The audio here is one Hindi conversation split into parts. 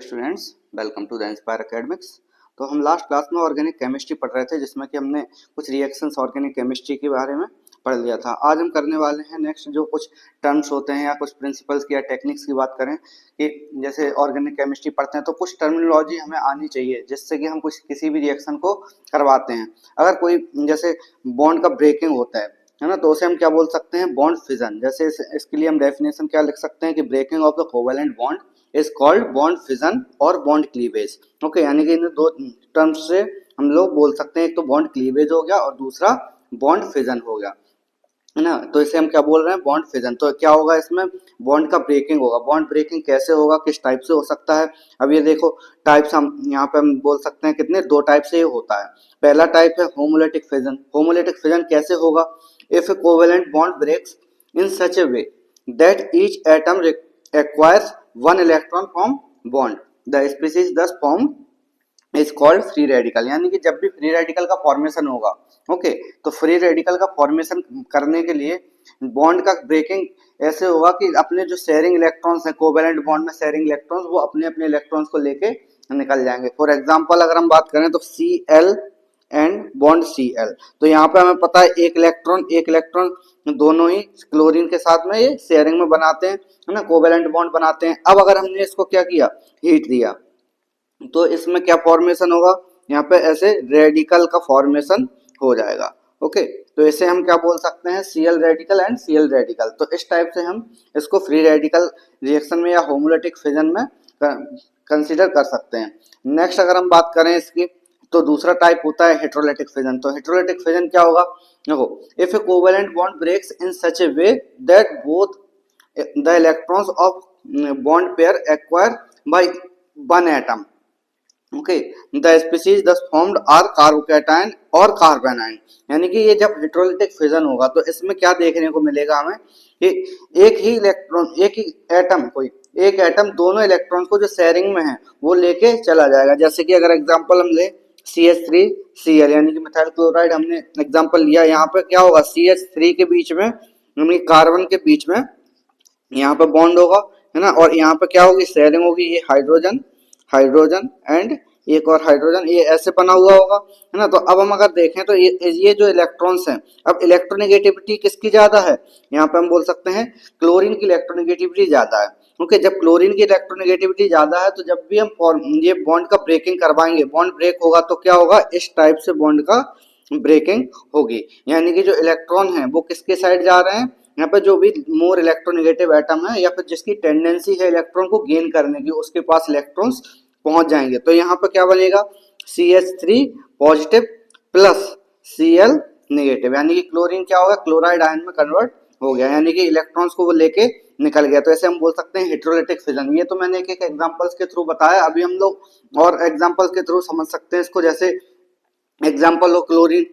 Students, welcome to the Inspire Academics. तो हम लास्ट क्लास में ऑर्गेनिक केमिस्ट्री पढ़ रहे थे, जिसमें कि हमने कुछ रिएक्शंस ऑर्गेनिक केमिस्ट्री के बारे में पढ़ लिया था। आज हम करने वाले हैं नेक्स्ट जो कुछ टर्म्स होते हैं या कुछ प्रिंसिपल्स की या टेक्निक्स की बात करें कि जैसे ऑर्गेनिक केमिस्ट्री पढ़ते हैं तो कुछ टर्मिनोलॉजी हमें आनी चाहिए जिससे कि हम कुछ किसी भी रिएक्शन को करवाते हैं। अगर कोई जैसे बॉन्ड का ब्रेकिंग होता है ना, तो उसे हम क्या बोल सकते हैं, बॉन्ड फिजन। जैसे इसके लिए हम डेफिनेशन क्या लिख सकते हैं कि breaking of the covalent bond is called bond fission और बॉन्ड क्लीवेज। ओके, यानी कि इन दो टर्म्स से हम लोग बोल सकते हैं, एक तो बॉन्ड क्लीवेज हो गया और दूसरा बॉन्ड फिजन हो गया, है ना। तो इसे हम क्या बोल रहे हैं, बॉन्ड फिजन। तो क्या होगा इसमें, बॉन्ड का ब्रेकिंग होगा। बॉन्ड ब्रेकिंग कैसे होगा, किस टाइप से हो सकता है, अब ये देखो टाइप्स हम यहाँ पे हम बोल सकते हैं कितने, दो टाइप से ये होता है। पहला टाइप है होमोलिटिक फिजन। होमोलिटिक फिजन कैसे होगा, if a covalent bond breaks in such a way that each atom acquires one electron from bond, the species thus formed is called free radical। यानी कि जब भी फ्री रेडिकल का फॉर्मेशन होगा, ओके, तो फ्री रेडिकल का फॉर्मेशन करने के लिए बॉन्ड का ब्रेकिंग ऐसे होगा कि अपने जो शेयरिंग इलेक्ट्रॉन्स हैं, कोवेलेंट बॉन्ड में शेयरिंग इलेक्ट्रॉन्स, वो अपने अपने इलेक्ट्रॉन्स को लेके निकल जाएंगे। फॉर एग्जांपल अगर हम बात करें तो Cl एंड बॉन्ड Cl, तो यहाँ पे हमें पता है एक इलेक्ट्रॉन दोनों ही क्लोरीन के साथ में ये शेयरिंग में बनाते हैं, है ना, कोवेलेंट बॉन्ड बनाते हैं। अब अगर हमने इसको क्या किया, हीट दिया, तो इसमें क्या फॉर्मेशन होगा, यहाँ पे ऐसे रेडिकल का फॉर्मेशन हो जाएगा। ओके, तो इसे हम क्या बोल सकते हैं, Cl radical and Cl radical. तो इस टाइप से हम इसको फ्री रेडिकल रिएक्शन में या होमोलिटिक फिजन में कंसीडर कर सकते हैं। नेक्स्ट अगर हम बात करें इसकी, तो दूसरा टाइप होता है हेटेरोलिटिक फिजन। तो हेटेरोलिटिक फिजन क्या होगा, देखो, if a covalent bond breaks in such a way that both the electrons of bond pair acquire by one atom, okay, the species thus formed are carbocation और कार्बेनाइन। यानी कि ये जब हेटेरोलिटिक फिजन होगा तो इसमें क्या देखने को मिलेगा हमें कि एक ही इलेक्ट्रॉन, एक ही एटम, कोई एक एटम दोनों इलेक्ट्रॉन को जो शेयरिंग में है वो लेके चला जाएगा। जैसे कि अगर एग्जांपल हम ले CH3Cl, यानी कि मिथाइल क्लोराइड हमने एग्जांपल लिया, यहाँ पे क्या होगा, CH3 के बीच में, यानी कार्बन के बीच में यहाँ पे बॉन्ड होगा, है ना, और यहाँ पे क्या होगी, शेयरिंग होगी, ये हाइड्रोजन हाइड्रोजन एंड एक और हाइड्रोजन, ये ऐसे बना हुआ होगा, है ना। तो अब हम अगर देखें तो ये जो इलेक्ट्रॉन्स हैं, अब इलेक्ट्रोनेगेटिविटी किसकी ज्यादा है, यहाँ पे हम बोल सकते हैं क्लोरीन की इलेक्ट्रोनेगेटिविटी ज्यादा है। ओके, जब क्लोरीन की इलेक्ट्रोनेगेटिविटी ज्यादा है तो जब भी हम ये बॉन्ड का ब्रेकिंग करवाएंगे, बॉन्ड ब्रेक होगा तो क्या होगा, इस टाइप से बॉन्ड का ब्रेकिंग होगी। यानी कि जो इलेक्ट्रॉन है वो किसके साइड जा रहे हैं, यहाँ पे जो भी मोर इलेक्ट्रोनेगेटिव एटम है या फिर जिसकी टेंडेंसी है इलेक्ट्रॉन को गेन करने की, उसके पास इलेक्ट्रॉन्स पहुंच जाएंगे। तो यहाँ पे क्या बनेगा, CH3 positive plus Cl negative, यानी कि क्लोरीन क्या होगा, क्लोराइड आयन में कन्वर्ट हो गया, यानी कि इलेक्ट्रॉन्स को वो लेके निकल गया। तो ऐसे हम बोल सकते हैं हेटेरोलिटिक फिजन। ये तो मैंने एक एक एग्जांपल्स के थ्रू बताया, अभी हम लोग और एग्जांपल्स के थ्रू समझ सकते हैं इसको। जैसे एग्जांपल हो क्लोरीन,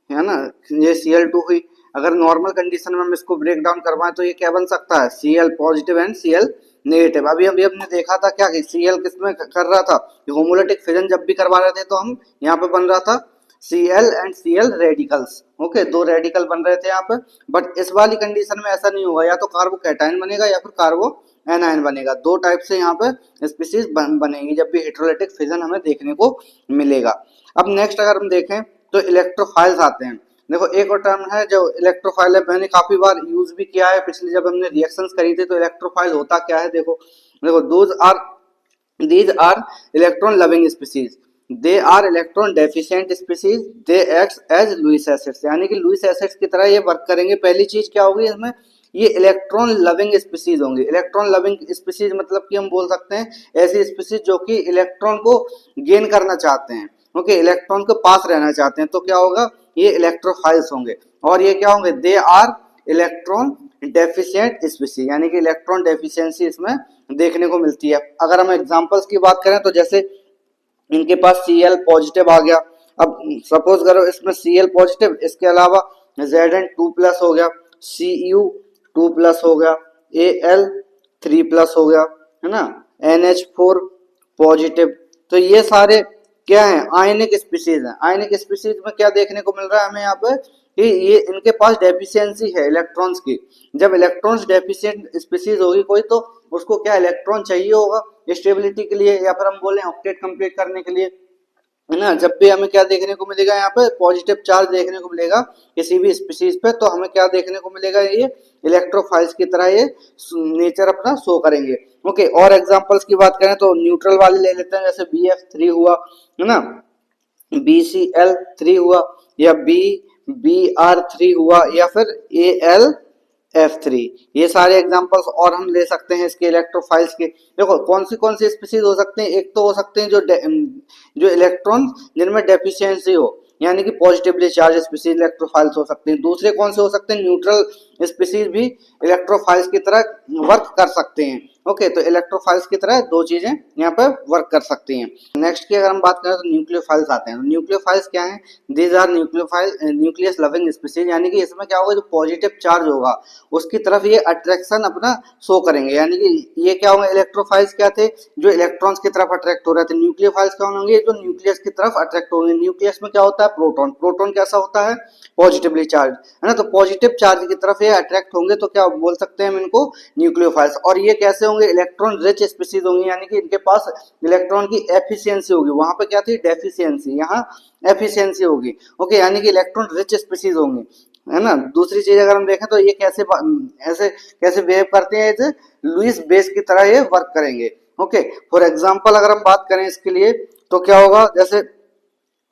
है ना, ये Cl2 हुई, अगर नॉर्मल कंडीशन में हम इसको ब्रेक डाउन करवाएं तो ये क्या बन सकता है, Cl positive and Cl negative. अभी हमने देखा था क्या कि Cl किसमें कर रहा था, होमोलिटिक फिजन जब भी करवा रहे थे तो हम यहाँ पे बन रहा था Cl and Cl radicals. Okay, दो रेडिकल बन रहे थे यहाँ पे, बट इस वाली कंडीशन में ऐसा नहीं होगा, या तो कार्बोकैटायन बनेगा या फिर कार्बो एनायन बनेगा। दो टाइप से यहाँ पे स्पीसीज बनेगी जब भी हेटेरोलिटिक फिजन हमें देखने को मिलेगा। अब नेक्स्ट अगर हम देखें तो इलेक्ट्रोफाइल्स आते हैं। देखो एक और टर्म है जो इलेक्ट्रोफाइल है, मैंने काफी बार यूज भी किया है, पिछले जब हमने रिएक्शंस करी थी। तो इलेक्ट्रोफाइल होता क्या है, देखो these are electron loving species, they are electron deficient species, they act as Lewis acids, यानी कि लुईस एसिड्स की तरह ये वर्क करेंगे। पहली चीज क्या होगी इसमें, ये इलेक्ट्रॉन लविंग स्पीसीज होंगे। इलेक्ट्रॉन लविंग स्पीसीज मतलब कि हम बोल सकते हैं ऐसी स्पीसीज जो कि इलेक्ट्रॉन को गेन करना चाहते हैं, ओके, इलेक्ट्रॉन के पास रहना चाहते हैं। तो क्या होगा, ये इलेक्ट्रोफाइल्स होंगे। और ये क्या होंगे, they are electron deficient species, यानी कि इलेक्ट्रॉन डेफिशिएंसी इसमें देखने को मिलती है। अगर हम एग्जांपल्स की बात करें तो जैसे इनके पास Cl पॉजिटिव आ गया, अब सपोज करो इसमें Cl पॉजिटिव, इसके अलावा Zn2 प्लस हो गया, Cu2 प्लस हो गया, Al3 प्लस हो गया, है ना, NH4 पॉजिटिव। तो ये सारे क्या है, आयनिक स्पीसीज हैं। आयनिक स्पीसीज में क्या देखने को मिल रहा है हमें यहाँ पे, कि ये इनके पास डेफिशिएंसी है इलेक्ट्रॉन्स की। जब इलेक्ट्रॉन्स डेफिशिएंट स्पीसीज होगी कोई, तो उसको क्या इलेक्ट्रॉन चाहिए होगा स्टेबिलिटी के लिए, या फिर हम बोले ऑक्टेट कंप्लीट करने के लिए, है ना। जब भी हमें क्या देखने को मिलेगा, यहाँ पे पॉजिटिव चार्ज देखने को मिलेगा किसी भी स्पीसीज पे, तो हमें क्या देखने को मिलेगा, ये इलेक्ट्रोफाइल्स की तरह ये नेचर अपना शो करेंगे। ओके, और एग्जांपल्स की बात करें तो न्यूट्रल वाले ले लेते हैं, जैसे BF3 हुआ, है ना, BCl3 हुआ, या BR3 हुआ, या फिर AlF3। ये सारे एग्जांपल्स और हम ले सकते हैं इसके इलेक्ट्रोफाइल्स के। देखो कौन सी स्पीसीज हो सकते हैं, एक तो हो सकते हैं जो इलेक्ट्रॉन जिनमें डेफिशिएंसी हो, यानी कि पॉजिटिवली चार्ज स्पीसीज इलेक्ट्रोफाइल्स हो सकते हैं। दूसरे कौन से हो सकते हैं, न्यूट्रल स्पीसीज भी इलेक्ट्रोफाइल्स की तरह वर्क कर सकते हैं। ओके, तो इलेक्ट्रोफाइल्स की तरह दो चीजें यहाँ पर वर्क कर सकती हैं। नेक्स्ट की अगर हम बात करें तो न्यूक्लियोफाइल्स आते हैं। न्यूक्लियोफाइल्स क्या है, these are nucleus loving species, यानी कि इसमें क्या होगा, जो पॉजिटिव चार्ज होगा उसकी तरफ ये अट्रैक्शन अपना शो करेंगे, यानी कि ये क्या होंगे, इलेक्ट्रोफाइल्स क्या थे, जो इलेक्ट्रॉन्स की तरफ अट्रैक्ट हो रहे थे। न्यूक्लियोफाइल्स क्या होंगे, जो न्यूक्लियस की तरफ अट्रैक्ट होंगे। न्यूक्लियस में क्या होता है, प्रोटॉन। प्रोटॉन कैसा होता है, पॉजिटिवली चार्ज, है ना। तो पॉजिटिव चार्ज की तरफ ये अट्रैक्ट होंगे, तो क्या बोल सकते हैं हम इनको, न्यूक्लियोफाइल्स। और ये कैसे होंगे, इलेक्ट्रॉन रिच स्पीसीज होंगी, यानी कि इनके पास इलेक्ट्रॉन की एफिशिएंसी होगी। वहां पे क्या थी, डेफिशिएंसी, यहाँ एफिशिएंसी होगी। ओके, यानी कि इलेक्ट्रॉन रिच स्पीसीज होंगी, है ना। दूसरी चीज अगर हम देखें तो ये ऐसे कैसे बिहेव करते हैं, ऐसे लुईस बेस की तरह ये वर्क करेंगे। ओके, फॉर एग्जांपल अगर हम बात करें इसके लिए तो क्या होगा, जैसे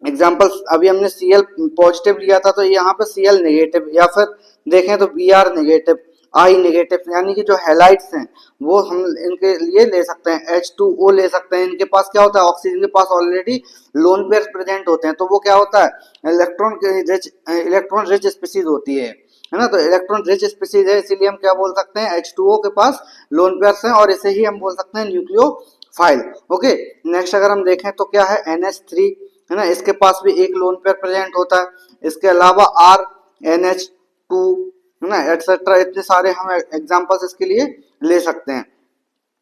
एग्जांपल अभी हमने Cl पॉजिटिव लिया था, तो यहाँ पे Cl नेगेटिव, या फिर देखें तो Br नेगेटिव, I नेगेटिव, यानी कि जो हैलाइड्स हैं वो हम इनके लिए ले सकते हैं। H2O ले सकते हैं। इनके पास क्या होता है, ऑक्सीजन के पास ऑलरेडी लोन पेयर प्रेजेंट होते हैं, तो वो क्या होता है, इलेक्ट्रॉन रिच स्पीसीज होती है ना। तो इलेक्ट्रॉन रिच स्पीसीज है, इसीलिए हम क्या बोल सकते हैं, H2O के पास लोन पेयर्स हैं, और इसे ही हम बोल सकते हैं न्यूक्लियोफाइल। ओके, नेक्स्ट अगर हम देखें तो क्या है, NH3, है ना, इसके पास भी एक लोन पेयर प्रेजेंट होता है। इसके अलावा RNH2, है ना, एटसेट्रा, इतने सारे हम एग्जांपल्स इसके लिए ले सकते हैं।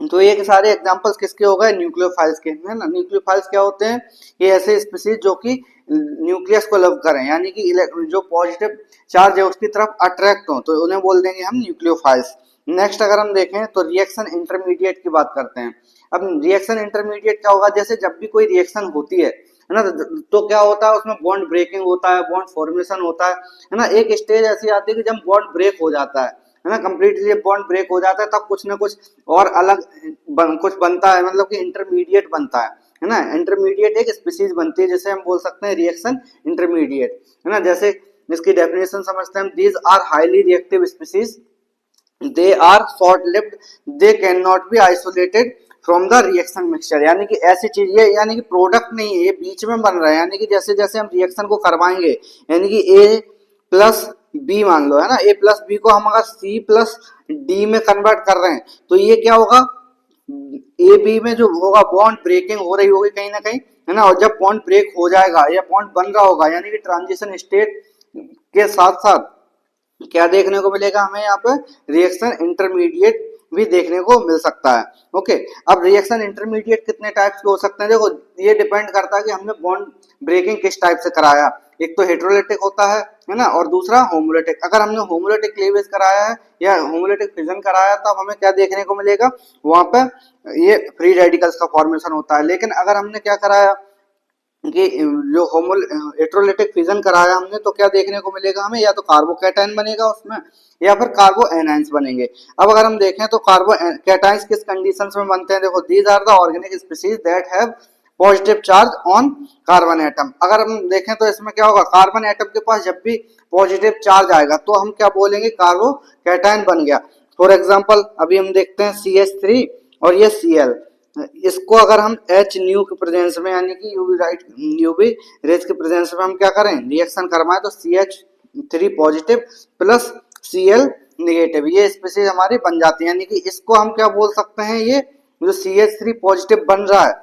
तो ये सारे एग्जांपल्स किसके हो गए, न्यूक्लियोफाइल्स के, है ना। न्यूक्लियोफाइल्स क्या होते हैं, ये ऐसे स्पीसीज जो कि न्यूक्लियस को लव करें, यानी कि जो पॉजिटिव चार्ज है उसकी तरफ अट्रैक्ट हो, तो उन्हें बोल देंगे हम न्यूक्लियोफाइल्स। नेक्स्ट अगर हम देखें तो रिएक्शन इंटरमीडिएट की बात करते हैं। अब रिएक्शन इंटरमीडिएट क्या होगा, जैसे जब भी कोई रिएक्शन होती है ना, तो क्या होता है, उसमें बॉन्ड ब्रेकिंग होता है, बॉन्ड फॉर्मेशन होता है ना। एक स्टेज ऐसी आती है कि जब बॉन्ड ब्रेक हो जाता है ना, कंप्लीटली बॉन्ड ब्रेक हो जाता है, तब कुछ ना कुछ और अलग कुछ बनता है, मतलब कि इंटरमीडिएट बनता है ना। इंटरमीडिएट एक स्पीसीज बनती है जिसे हम बोल सकते हैं रिएक्शन इंटरमीडिएट, है ना। जैसे इसकी डेफिनेशन समझते हैं हम, these are highly reactive species, they are short lived, they can not be isolated from the reaction mixture, यानी कि ऐसी चीज, ये यानी कि प्रोडक्ट नहीं है, ये बीच में बन रहा है, यानी कि जैसे जैसे हम रिएक्शन को करवाएंगे, यानी कि A+B मान लो, है ना, A+B को हम अगर C+D में कन्वर्ट कर रहे हैं, तो ये क्या होगा, AB में जो होगा बॉन्ड ब्रेकिंग हो रही होगी कहीं ना कहीं, है ना। और जब बॉन्ड ब्रेक हो जाएगा या बॉन्ड बन रहा होगा, यानी कि ट्रांजिशन स्टेट के साथ साथ क्या देखने को मिलेगा हमें, यहाँ पे रिएक्शन इंटरमीडिएट भी देखने को मिल सकता है। ओके, अब रिएक्शन इंटरमीडिएट कितने टाइप्स के हो सकते हैं, देखो ये डिपेंड करता है कि हमने बॉन्ड ब्रेकिंग किस टाइप से कराया। एक तो हेटेरोलिटिक होता है ना, और दूसरा होमोलिटिक। अगर हमने होमोलिटिक क्लीवेज कराया है या होमोलिटिक फिजन कराया, तब हमें क्या देखने को मिलेगा, वहां पे ये फ्री रेडिकल्स का फॉर्मेशन होता है। लेकिन अगर हमने क्या कराया कि जो हेटेरोलिटिक फिजन कराया हमने, तो क्या देखने को मिलेगा हमें, या तो कार्बोकैटायन बनेगा उसमें, या फिर कार्बो एनायंस बनेंगे। अब अगर हम देखें तो कार्बो कैटायंस किस कंडीशंस में बनते हैं, देखो these are the organic species that have positive charge on carbon atom. अगर हम देखें तो इसमें क्या होगा, कार्बन एटम के पास जब भी पॉजिटिव चार्ज आएगा तो हम क्या बोलेंगे, कार्बो कैटायन बन गया। फॉर एग्जाम्पल अभी हम देखते हैं CH3 और ये Cl, इसको अगर हम H न्यू के प्रेजेंस में, यानी कि यूवी रेज के प्रेजेंस में हम क्या करें, रिएक्शन करवाएं, तो CH3 positive plus Cl negative, ये स्पीसीज हमारी बन जाती है। यानी कि इसको हम क्या बोल सकते हैं, ये जो CH3 पॉजिटिव बन रहा है,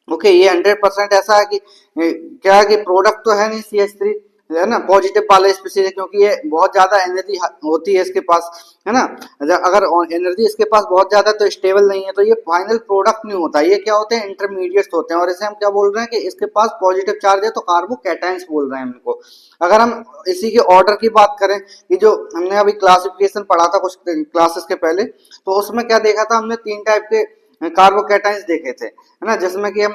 ओके, ये 100% ऐसा है कि क्या है कि प्रोडक्ट तो है नहीं CH3, है ना पॉजिटिव वाला स्पीसीज है, क्योंकि ये बहुत ज्यादा एनर्जी होती है इसके पास, है ना। अगर एनर्जी इसके पास बहुत ज्यादा तो स्टेबल नहीं है, तो ये फाइनल प्रोडक्ट नहीं होता, ये क्या होते हैं इंटरमीडिएट्स होते हैं। और इसे हम क्या बोल रहे हैं कि इसके पास पॉजिटिव चार्ज है, तो कार्बोकैटायंस बोल रहे हैं इनको। अगर हम इसी के ऑर्डर की बात करें कि जो हमने अभी क्लासिफिकेशन पढ़ा था कुछ क्लासेस के पहले, तो उसमें क्या देखा था हमने, 3 टाइप के कार्बोकैटायंस देखे थे, है ना, जिसमें कि हम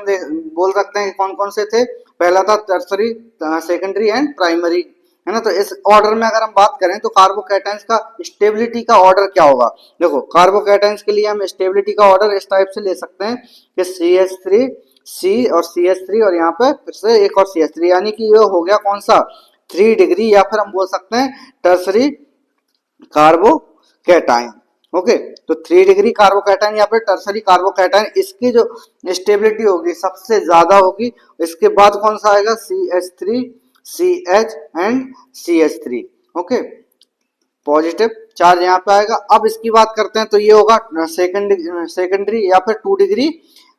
बोल सकते हैं कि कौन कौन से थे। पहला था टर्सरी, सेकेंडरी एंड प्राइमरी, है ना। तो इस ऑर्डर में अगर हम बात करें तो कार्बोकैटायंस का स्टेबिलिटी का ऑर्डर क्या होगा। देखो कार्बोकैटायंस के लिए हम स्टेबिलिटी का ऑर्डर इस टाइप से ले सकते हैं कि CH3 C और CH3 और यहाँ पे फिर से एक और CH3, यानी कि ये हो गया कौन सा 3 डिग्री, या फिर हम बोल सकते हैं टर्सरी कार्बोकैटायन। ओके, तो 3 डिग्री कार्बोकैटायन या फिर टर्सरी कार्बोकैटायन, इसकी जो स्टेबिलिटी होगी सबसे ज्यादा होगी। इसके बाद कौन सा आएगा CH3 CH and CH3। Okay, positive charge यहाँ पे आएगा। अब इसकी बात करते हैं तो ये होगा सेकेंडरी या फिर 2 डिग्री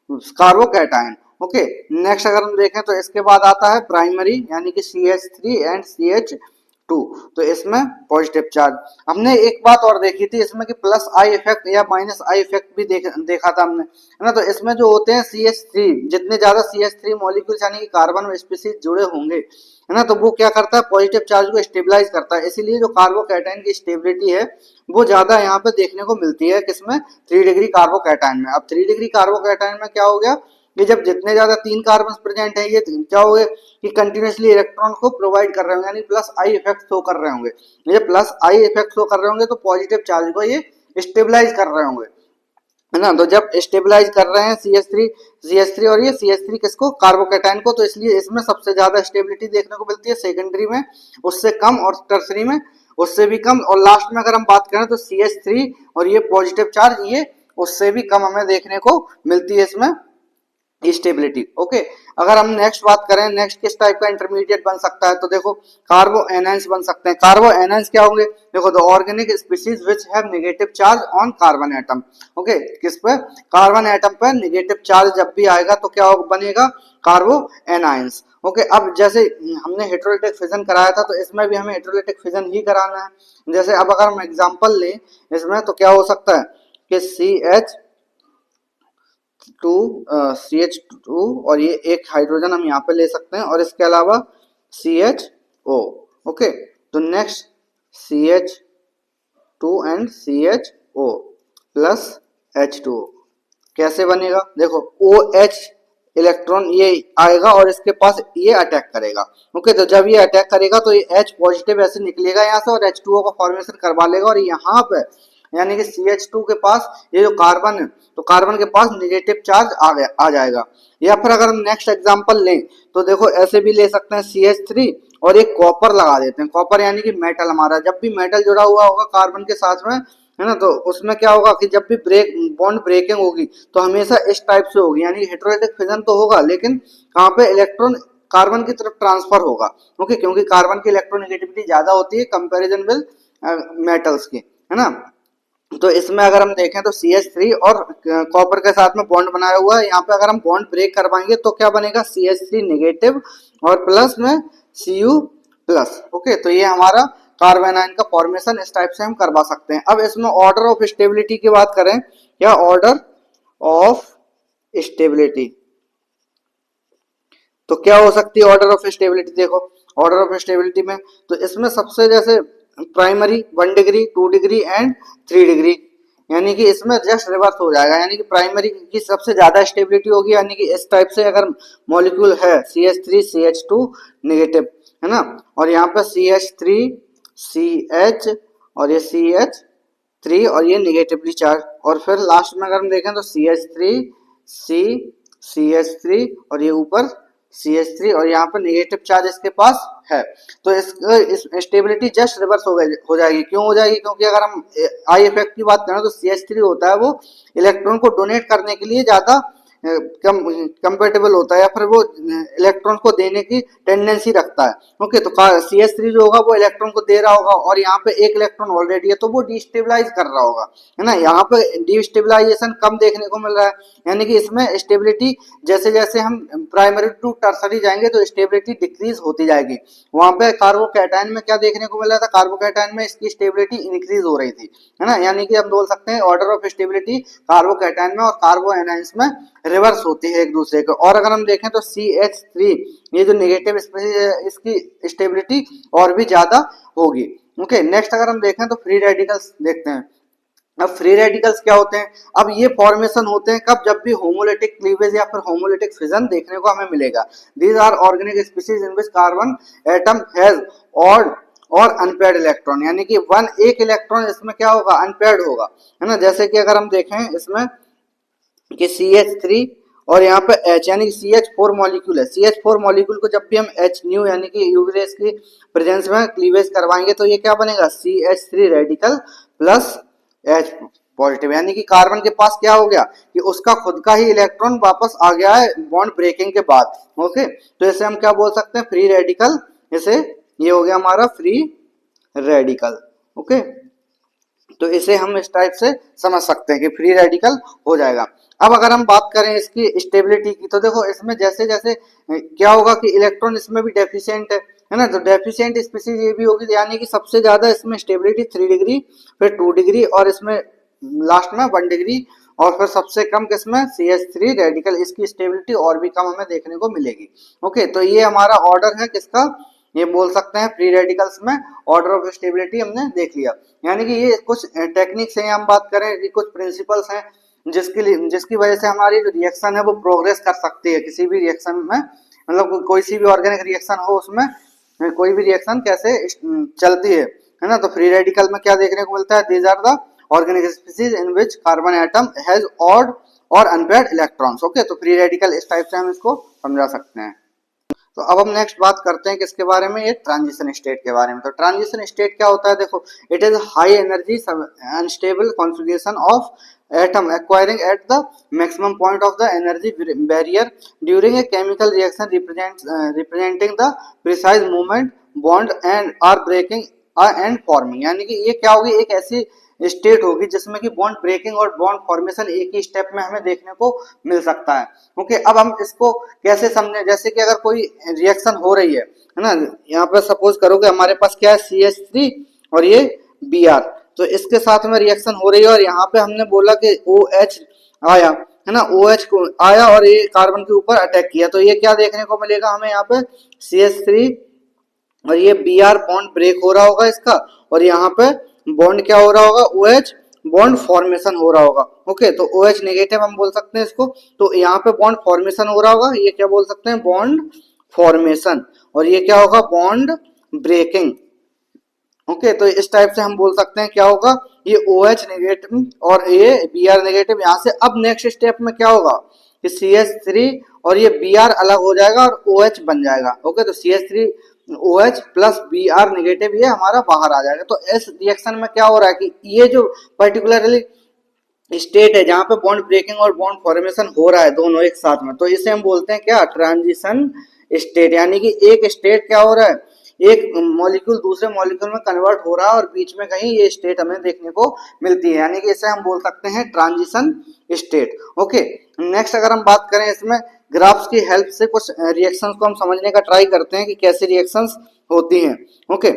कार्बोकैटायन। ओके, नेक्स्ट अगर हम देखें तो इसके बाद आता है प्राइमरी, यानी कि CH3 एंड CH2। तो इसमें पॉजिटिव चार्ज। हमने एक बात और देखी थी इसमें कि प्लस आई इफेक्ट या माइनस आई इफेक्ट भी देखा था हमने, है ना। तो इसमें जो होते हैं CH3, जितने ज्यादा CH3 मॉलिक्यूल्स यानी कि कार्बन स्पीशीज जुड़े होंगे, है ना, तो वो क्या करता है पॉजिटिव चार्ज को स्टेबलाइज करता है। इसीलिए जो कार्बोकैटायन की स्टेबिलिटी है वो ज्यादा यहाँ पे देखने को मिलती है किसमें, 3 डिग्री कार्बोकैटायन में। अब 3 डिग्री कार्बोकैटायन में क्या हो गया कि जब जितने ज्यादा 3 कार्बन प्रेजेंट है, ये क्या हो गए कि कंटिन्यूसली इलेक्ट्रॉन को प्रोवाइड कर रहे होंगे, यानी प्लस आई इफेक्ट शो कर रहे होंगे। ये प्लस आई इफेक्ट शो कर रहे होंगे तो पॉजिटिव चार्ज को ये स्टेबलाइज कर रहे होंगे, है ना। तो जब स्टेबलाइज कर रहे हैं CH3 और ये CH3 किसको, कार्बोकैटायन को, तो इसलिए इसमें सबसे ज्यादा स्टेबिलिटी देखने को मिलती है, सेकेंडरी में उससे कम और टर्सरी में उससे भी कम, और लास्ट में अगर हम बात करें तो CH3 और ये पॉजिटिव चार्ज ये उससे भी कम हमें देखने को मिलती है इसमें स्टेबिलिटी। ओके, अगर हम नेक्स्ट बात करें, नेक्स्ट किस टाइप का इंटरमीडिएट बन सकता है, तो देखो कार्बो एनायंस बन सकते हैं। कार्बो एनायंस क्या होंगे, देखो the organic species which have negative charge on carbon atom. Okay, किस पे, कार्बन एटम पे नेगेटिव चार्ज जब भी आएगा तो क्या बनेगा, कार्बो एनायंस। ओके, अब जैसे हमने हेटेरोलिटिक फिजन कराया था तो इसमें भी हमें हेटेरोलिटिक फिजन ही कराना है। जैसे अब अगर हम एग्जांपल लें इसमें तो क्या हो सकता है कि CH2 और ये एक हाइड्रोजन हम यहाँ पे ले सकते हैं, और इसके अलावा CHO। ओके, तो next CH2 and CHO plus H2O कैसे बनेगा, देखो OH इलेक्ट्रॉन ये आएगा और इसके पास ये अटैक करेगा। ओके, तो जब ये अटैक करेगा तो ये H पॉजिटिव ऐसे निकलेगा यहाँ से और H2O का फॉर्मेशन करवा लेगा, और यहाँ पे यानी कि CH2 के पास ये जो कार्बन है तो कार्बन के पास नेगेटिव चार्ज आ जाएगा। या फिर अगर हम नेक्स्ट एग्जांपल लें तो देखो ऐसे भी ले सकते हैं CH3 और एक कॉपर लगा देते हैं। कॉपर यानी कि मेटल, हमारा जब भी मेटल जुड़ा हुआ होगा कार्बन के साथ में, है ना, तो उसमें क्या होगा कि जब भी बॉन्ड ब्रेकिंग होगी तो हमेशा इस टाइप से होगी, यानी हेटेरोलिटिक फिजन तो होगा लेकिन कहाँ पे इलेक्ट्रॉन कार्बन की तरफ ट्रांसफर होगा। ओके, क्योंकि कार्बन की इलेक्ट्रोनेगेटिविटी ज्यादा होती है कंपेरिजन विद मेटल्स की, है ना। तो इसमें अगर हम देखें तो CH3 और कॉपर के साथ में बॉन्ड बनाया हुआ है, यहाँ पे अगर हम बॉन्ड ब्रेक करवाएंगे तो क्या बनेगा, CH3 नेगेटिव और प्लस में Cu प्लस। ओके, तो ये हमारा कार्बन आयन का फॉर्मेशन इस टाइप से हम करवा सकते हैं। अब इसमें ऑर्डर ऑफ स्टेबिलिटी की बात करें, या ऑर्डर ऑफ स्टेबिलिटी, तो क्या हो सकती है ऑर्डर ऑफ स्टेबिलिटी, देखो ऑर्डर ऑफ स्टेबिलिटी में तो इसमें सबसे जैसे primary 1 degree 2 degree and 3 degree, यानी कि इसमें जस्ट रिवर्स हो जाएगा, यानी कि प्राइमरी की सबसे ज्यादा स्टेबिलिटी होगी, यानी कि इस टाइप से अगर मॉलिक्यूल है CH3 CH2 नेगेटिव, है ना, और यहाँ पे CH3 CH और ये CH3 और ये नेगेटिवली चार्ज, और फिर लास्ट में अगर हम देखें तो CH3 C CH3 और ये ऊपर CH3 और यहाँ पर नेगेटिव चार्ज इसके पास है। तो इस स्टेबिलिटी जस्ट रिवर्स हो जाएगी। क्यों हो जाएगी, क्योंकि अगर हम आई इफेक्ट की बात करें तो CH3 होता है वो इलेक्ट्रॉन को डोनेट करने के लिए ज्यादा कंपेटेबल होता है या फिर वो इलेक्ट्रॉन को देने की टेंडेंसी रखता है। ओके, तो CH3 जो होगा वो इलेक्ट्रॉन को दे रहा होगा और यहाँ पे एक इलेक्ट्रॉन ऑलरेडी है तो वो डिस्टेबलाइज कर रहा होगा, है ना। यहाँ पे डिस्टेबलाइजेशन कम देखने को मिल रहा है, यानी कि इसमें स्टेबिलिटी जैसे जैसे हम प्राइमरी टू टर्सरी जाएंगे तो स्टेबिलिटी डिक्रीज होती जाएगी। वहां पे कार्बोकैटायन में क्या देखने को मिल रहा था, कार्बोकैटायन में इसकी स्टेबिलिटी इंक्रीज हो रही थी, है ना। यानी कि हम बोल सकते हैं ऑर्डर ऑफ स्टेबिलिटी कार्बोकैटायन में और कार्बो एनायंस में रिवर्स होती है एक दूसरे को। और अगर हम देखें तो CH3 ये जो नेगेटिव स्पीसीज है इसकी स्टेबिलिटी और भी ज्यादा होगी। ओके, नेक्स्ट अगर हम देखें तो फ्री रेडिकल्स देखते हैं। अब फ्री रेडिकल्स क्या होते हैं, अब ये फॉर्मेशन होते हैं कब, जब भी होमोलिटिक क्लीवेज या फिर होमोलिटिक फिजन देखने को हमें मिलेगा। These are organic species in which carbon atom has odd और अनपेयर्ड इलेक्ट्रॉन, यानी कि एक इलेक्ट्रॉन इसमें क्या होगा, अनपेयर्ड होगा, है ना। जैसे कि अगर हम देखें इसमें कि CH3 और यहाँ पे H यानी कि CH4 मॉलिक्यूल है। CH4 मॉलिक्यूल को जब भी हम H न्यू यानी कि यूवी रेस की प्रेजेंस में क्लीवेज करवाएंगे तो ये क्या बनेगा, CH3 radical plus H positive, यानी कि कार्बन के पास क्या हो गया कि उसका खुद का ही इलेक्ट्रॉन वापस आ गया है बॉन्ड ब्रेकिंग के बाद। ओके, तो इसे हम क्या बोल सकते हैं, फ्री रेडिकल। इसे ये हो गया हमारा फ्री रेडिकल। ओके, तो इसे हम इस टाइप से समझ सकते हैं कि फ्री रेडिकल हो जाएगा। अब अगर हम बात करें इसकी स्टेबिलिटी की तो देखो इसमें जैसे जैसे क्या होगा कि इलेक्ट्रॉन इसमें भी डेफिशिएंट है ना, तो डेफिशिएंट स्पीसीज ये भी होगी, यानी कि सबसे ज्यादा इसमें स्टेबिलिटी 3 डिग्री, फिर 2 डिग्री और इसमें लास्ट में 1 डिग्री, और फिर सबसे कम किसमें CH3 रेडिकल, इसकी स्टेबिलिटी और भी कम हमें देखने को मिलेगी। ओके, तो ये हमारा ऑर्डर है किसका, ये बोल सकते हैं फ्री रेडिकल्स में ऑर्डर ऑफ स्टेबिलिटी हमने देख लिया। यानी कि ये कुछ टेक्निक्स हैं, हम बात करें कि कुछ प्रिंसिपल्स हैं जिसकी वजह से हमारी जो रिएक्शन है वो प्रोग्रेस कर सकती है किसी भी रिएक्शन में, मतलब कोई सी भी ऑर्गेनिक रिएक्शन हो उसमें कोई भी रिएक्शन कैसे चलती है ना। तो फ्री रेडिकल में क्या देखने को मिलता है, these are the organic species in which carbon atom has odd और अनपेयर्ड इलेक्ट्रॉन्स। ओके, तो फ्री रेडिकल इस टाइप से हम इसको समझा सकते हैं। तो अब हम नेक्स्ट बात करते हैं किसके बारे में, ये ट्रांजिशन स्टेट के बारे में। तो ट्रांजिशन स्टेट क्या होता है, देखो it is high energy unstable configuration of atom acquiring at the maximum point of the energy barrier during a chemical reaction representing the precise movement bond and are breaking and forming, यानी कि ये क्या होगी, एक ऐसी स्टेट होगी जिसमें कि बॉन्ड ब्रेकिंग और बॉन्ड फॉर्मेशन एक ही स्टेप में हमें देखने को मिल सकता है। ओके, अब हम इसको कैसे समझे, जैसे कि अगर कोई रिएक्शन हो रही है ना, यहाँ पर सपोज करो कि हमारे पास क्या है CH3 और ये Br, तो इसके साथ में रिएक्शन हो रही है और यहाँ पे हमने बोला कि OH आया, है ना, OH को आया और ये कार्बन के ऊपर अटैक किया, तो ये क्या देखने को मिलेगा हमें, यहाँ पे CH3 और ये Br बॉन्ड ब्रेक हो रहा होगा इसका, और यहाँ पे बॉन्ड क्या हो रहा होगा, OH बॉन्ड फॉर्मेशन हो रहा होगा। ओके, तो OH नेगेटिव हम बोल सकते हैं इसको, तो यहाँ पे बॉन्ड फॉर्मेशन हो रहा होगा, ये क्या बोल सकते हैं, बॉन्ड फॉर्मेशन, और ये क्या होगा, बॉन्ड ब्रेकिंग। ओके, तो इस टाइप से हम बोल सकते हैं क्या होगा, ये OH नेगेटिव और ये Br नेगेटिव। यहाँ से अब नेक्स्ट स्टेप में क्या होगा कि CH3 और ये Br अलग हो जाएगा और OH बन जाएगा। ओके, तो CH3 OH plus Br negative ये हमारा बाहर आ जाएगा। तो इस रिएक्शन में क्या हो रहा है कि ये जो पर्टिकुलरली स्टेट है जहां पे बॉन्ड ब्रेकिंग और बॉन्ड फॉर्मेशन हो रहा है दोनों एक साथ में, तो इसे हम बोलते हैं क्या, ट्रांजिशन स्टेट। यानी कि एक स्टेट क्या हो रहा है, एक मॉलिक्यूल दूसरे मॉलिक्यूल में कन्वर्ट हो रहा है और बीच में कहीं ये स्टेट हमें देखने को मिलती है, यानी कि इसे हम बोल सकते हैं ट्रांजिशन स्टेट। ओके, नेक्स्ट अगर हम बात करें इसमें ग्राफ्स की हेल्प से कुछ रिएक्शंस को हम समझने का ट्राई करते हैं कि कैसी रिएक्शंस होती हैं। ओके,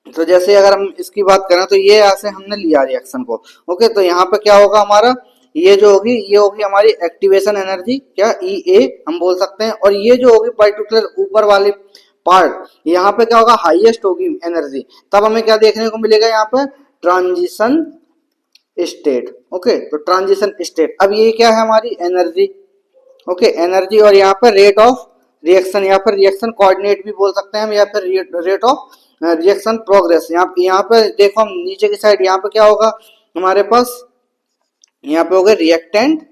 तो जैसे अगर हम इसकी बात करें तो ये ऐसे हमने लिया रिएक्शन को। ओके, तो यहाँ पे क्या होगा हमारा, ये जो होगी ये होगी हमारी एक्टिवेशन एनर्जी, क्या EA हम बोल सकते हैं, और ये जो होगी पर्टिकुलर ऊपर वाली पार्ट, यहाँ पे क्या होगा, हाईएस्ट होगी एनर्जी, तब हमें क्या देखने को मिलेगा यहाँ पे, ट्रांजिशन स्टेट। ओके, तो ट्रांजिशन स्टेट, अब ये क्या है हमारी एनर्जी। ओके, एनर्जी, और यहाँ पर रेट ऑफ रिएक्शन या फिर रिएक्शन कोऑर्डिनेट भी बोल सकते हैं हम, या फिर रेट ऑफ रिएक्शन प्रोग्रेस। यहाँ पे देखो हम नीचे की साइड, यहाँ पे क्या होगा हमारे पास, यहाँ पे होगा रिएक्टेंट।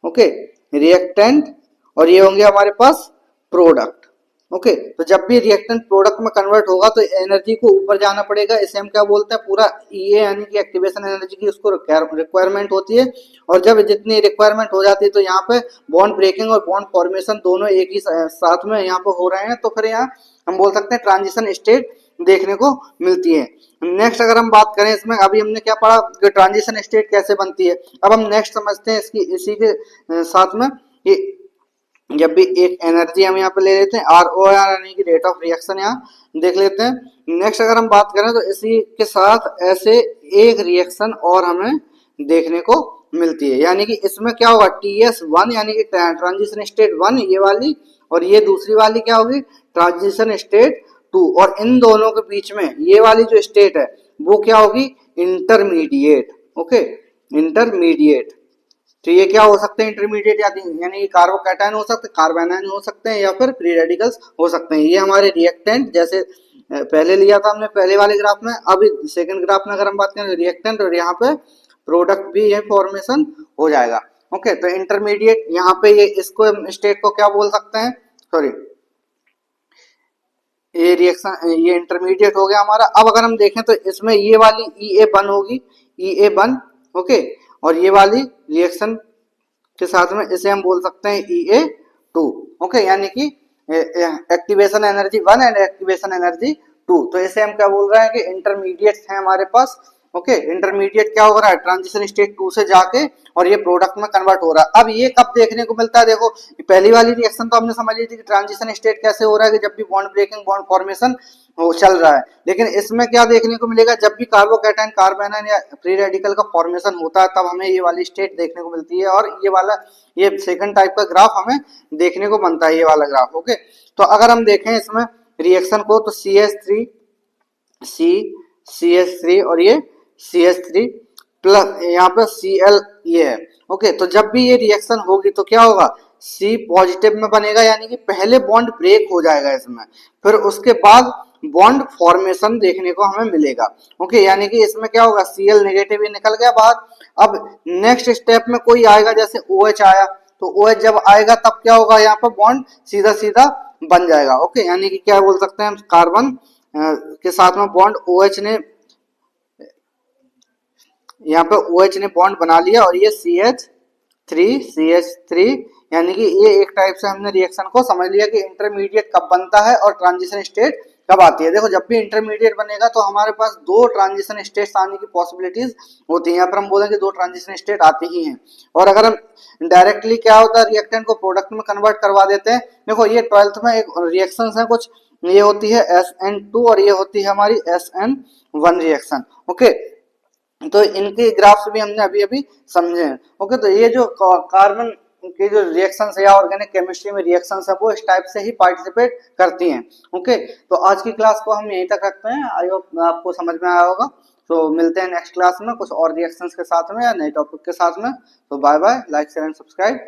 ओके, रिएक्टेंट, और ये होंगे हमारे पास प्रोडक्ट। ओके, तो जब भी रिएक्टेंट प्रोडक्ट में कन्वर्ट होगा तो एनर्जी को ऊपर जाना पड़ेगा, इसे हम क्या बोलते हैं, पूरा ईए यानी कि एक्टिवेशन एनर्जी की उसको रिक्वायरमेंट होती है। और जब जितनी रिक्वायरमेंट हो जाती है तो यहाँ पे बॉन्ड ब्रेकिंग और बॉन्ड फॉर्मेशन दोनों एक ही साथ में यहाँ पे हो रहे हैं, तो फिर यहाँ हम बोल सकते हैं ट्रांजिशन स्टेट देखने को मिलती है। नेक्स्ट अगर हम बात करें इसमें, अभी हमने क्या पढ़ा कि ट्रांजिशन स्टेट कैसे बनती है, अब हम नेक्स्ट समझते हैं इसकी इसी के साथ में ये जब भी एक एनर्जी हम यहाँ पे ले लेते हैं आर ओ आर यानी कि रेट ऑफ रिएक्शन यहाँ देख लेते हैं। नेक्स्ट अगर हम बात करें तो इसी के साथ ऐसे एक रिएक्शन और हमें देखने को मिलती है, यानी कि इसमें क्या होगा TS1 यानी कि ट्रांजिशन स्टेट 1 ये वाली, और ये दूसरी वाली क्या होगी ट्रांजिशन स्टेट 2, और इन दोनों के बीच में ये वाली जो स्टेट है वो क्या होगी इंटरमीडिएट। Okay, intermediate. तो ये क्या हो सकते हैं इंटरमीडिएट, यानी कार्बोकैटायन हो सकते हैं, कार्बोनाइन हो सकते हैं, या फिर फ्री रेडिकल्स हो सकते हैं। ये हमारे रिएक्टेंट जैसे पहले लिया था हमने पहले वाले ग्राफ में, अब सेकंड ग्राफ में अगर हम बात करें रिएक्टेंट, और यहाँ पे प्रोडक्ट भी ये फॉर्मेशन हो जाएगा। ओके, तो इंटरमीडिएट यहाँ पे ये इसको स्टेट को क्या बोल सकते हैं, सॉरी ये रिएक्शन ये इंटरमीडिएट हो गया हमारा। अब अगर हम देखें तो इसमें ये वाली EA1 होगी, EA1। ओके, और ये वाली रिएक्शन के साथ में इसे हम बोल सकते हैं EA2। ओके, यानी कि activation energy 1 and activation energy 2। तो इसे हम क्या बोल रहे हैं कि इंटरमीडिएट है हमारे पास। ओके, इंटरमीडिएट क्या हो रहा है ट्रांजिशन स्टेट 2 से जाके और ये प्रोडक्ट में कन्वर्ट हो रहा है। अब ये कब देखने को मिलता है, देखो पहली वाली रिएक्शन तो हमने समझ ली थी कि ट्रांजिशन स्टेट कैसे हो रहा है कि जब भी बॉन्ड ब्रेकिंग बॉन्ड फॉर्मेशन वो चल रहा है, लेकिन इसमें क्या देखने को मिलेगा जब भी कार्बोकैटायन कार्बोनाइन या फ्री रेडिकल का फॉर्मेशन होता है तब हमें ये वाली स्टेट देखने को मिलती है, और ये वाला ये सेकंड टाइप का ग्राफ हमें देखने को बनता है, ये वाला ग्राफ। ओके, तो अगर हम देखें इसमें रिएक्शन को तो CH3 और ये CH3 प्लस यहाँ पे Cl ये है। ओके, तो जब भी ये रिएक्शन होगी तो क्या होगा C पॉजिटिव में बनेगा, यानी कि पहले बॉन्ड ब्रेक हो जाएगा इसमें, फिर उसके बाद बॉन्ड फॉर्मेशन देखने को हमें मिलेगा। ओके, यानी कि इसमें क्या होगा Cl नेगेटिव ही निकल गया बाहर। अब नेक्स्ट स्टेप में कोई आएगा, जैसे OH आया, तो OH जब आएगा तब क्या होगा यहाँ पर बॉन्ड सीधा सीधा बन जाएगा। ओके, यानी कि क्या बोल सकते हैं हम कार्बन के साथ में बॉन्ड OH ने यहाँ पे OH ने बॉन्ड बना लिया, और ये CH3 यानी कि ये एक टाइप से हमने रिएक्शन को समझ लिया कि इंटरमीडिएट कब बनता है और ट्रांजिशन स्टेट कब आती है। देखो जब भी इंटरमीडिएट बनेगा तो हमारे पास दो ट्रांजिशन स्टेट्स आने की पॉसिबिलिटीज होती हैं, यहाँ पर हम बोलेंगे दो ट्रांजिशन स्टेट आती ही हैं। और अगर हम डायरेक्टली क्या होता है रिएक्टेंट को प्रोडक्ट में कन्वर्ट करवा देते हैं, देखो ये 12th में एक रिएक्शन है कुछ, ये होती है SN2 और ये होती है हमारी SN1 रिएक्शन। ओके, तो इनके ग्राफ्स भी हमने अभी अभी समझे हैं। ओके, तो ये जो कार्बन के जो रिएक्शंस है या ऑर्गेनिक केमिस्ट्री में रिएक्शंस है वो इस टाइप से ही पार्टिसिपेट करती हैं। ओके, तो आज की क्लास को हम यहीं तक रखते हैं, आई होप आपको समझ में आया होगा। तो मिलते हैं नेक्स्ट क्लास में कुछ और रिएक्शंस के साथ में या नए टॉपिक के साथ में। तो bye bye, like share and subscribe.